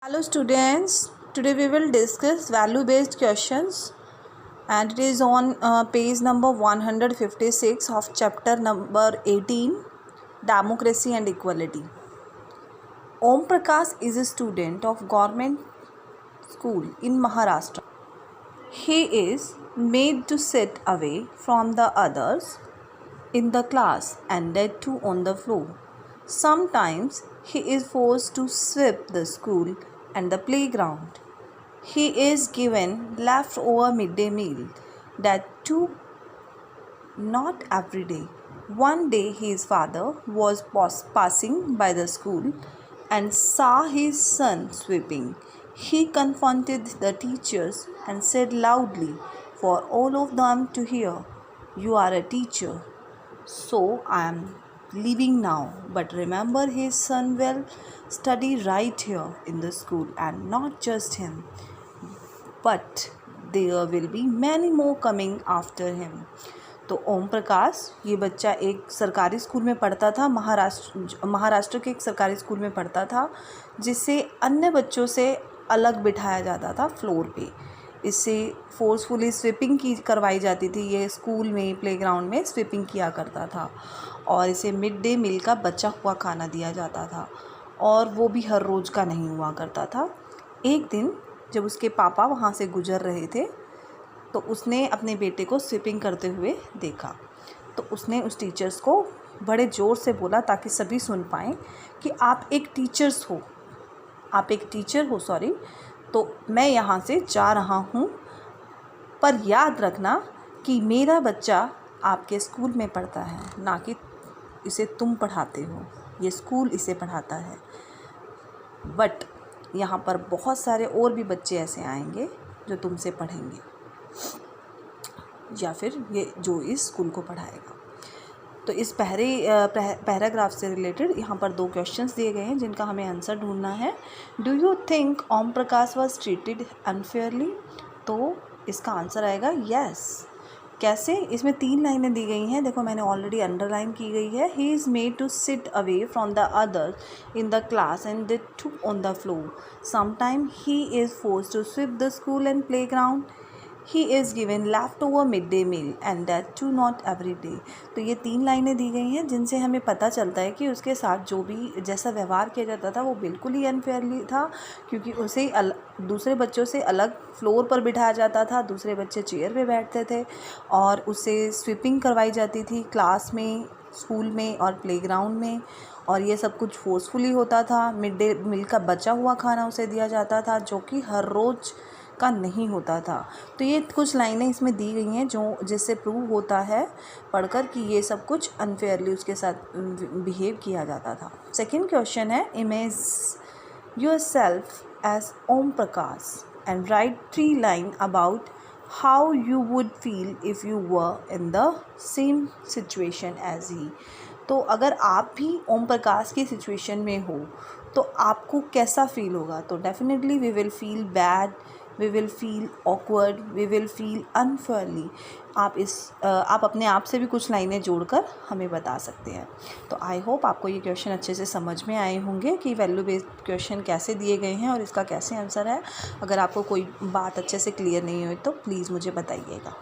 Hello students, today we will discuss value based questions and it is on page number 156 of chapter number 18, Democracy and Equality. Om Prakash is a student of government school in Maharashtra. He is made to sit away from the others in the class and that too on the floor. Sometimes he is forced to sweep the school and the playground. He is given leftover midday meal, that too not every day. One day his father was passing by the school and saw his son sweeping. He confronted the teachers and said loudly for all of them to hear, "You are a teacher, so I am leaving now, but remember his son will study right here in the school, and not just him, but there will be many more coming after him." तो ओम प्रकाश ये बच्चा एक सरकारी school में पढ़ता था, महाराष्ट्र के एक सरकारी स्कूल में पढ़ता था, जिसे अन्य बच्चों से अलग बिठाया जाता था फ्लोर पे। इससे फोर्सफुली स्वीपिंग की करवाई जाती थी। ये स्कूल में प्लेग्राउंड में स्वीपिंग किया करता था और इसे मिड डे मील का बचा हुआ खाना दिया जाता था और वो भी हर रोज़ का नहीं हुआ करता था। एक दिन जब उसके पापा वहाँ से गुजर रहे थे तो उसने अपने बेटे को स्वीपिंग करते हुए देखा। तो उसने उस टीचर्स को बड़े ज़ोर से बोला ताकि सभी सुन पाएँ कि आप एक टीचर हो तो मैं यहाँ से जा रहा हूँ, पर याद रखना कि मेरा बच्चा आपके स्कूल में पढ़ता है, ना कि इसे तुम पढ़ाते हो। ये स्कूल इसे पढ़ाता है, बट यहाँ पर बहुत सारे और भी बच्चे ऐसे आएंगे जो तुमसे पढ़ेंगे या फिर ये जो इस स्कूल को पढ़ाएगा। तो इस पैराग्राफ से रिलेटेड यहाँ पर 2 क्वेश्चंस दिए गए हैं जिनका हमें आंसर ढूंढना है। Do you think Om Prakash was treated unfairly? तो इसका आंसर आएगा यस। कैसे? इसमें 3 लाइनें दी गई हैं, देखो मैंने ऑलरेडी अंडरलाइन की गई है। He is made to sit away from the others in the class and they too on the floor. Sometime he is forced to sweep the school and play ground. He is given left over mid day meal and that too not every day. तो ये 3 लाइनें दी गई हैं जिनसे हमें पता चलता है कि उसके साथ जो भी जैसा व्यवहार किया जाता था वो बिल्कुल ही अनफेयरली था, क्योंकि उसे दूसरे बच्चों से अलग फ्लोर पर बिठाया जाता था, दूसरे बच्चे चेयर पे बैठते थे और उसे स्वीपिंग करवाई जाती थी क्लास में, स्कूल में और प्लेग्राउंड में, और ये सब कुछ फोर्सफुली होता था। मिड डे मील का बचा हुआ खाना उसे दिया जाता था जो कि हर रोज़ का नहीं होता था। तो ये कुछ लाइनें इसमें दी गई हैं जो जिससे प्रूव होता है पढ़कर कि ये सब कुछ अनफेयरली उसके साथ बिहेव किया जाता था। सेकंड क्वेश्चन है, image yourself as Om Prakash and write 3 line about how you would feel if you were in the same situation as he. तो अगर आप भी ओम प्रकाश की सिचुएशन में हो तो आपको कैसा फील होगा? तो definitely we will feel bad, we will feel awkward, we will feel unfairly. आप अपने आप से भी कुछ लाइनें जोड़कर हमें बता सकते हैं। तो आई होप आपको ये क्वेश्चन अच्छे से समझ में आए होंगे कि वैल्यू बेस्ड क्वेश्चन कैसे दिए गए हैं और इसका कैसे आंसर है। अगर आपको कोई बात अच्छे से क्लियर नहीं हुई तो प्लीज़ मुझे बताइएगा।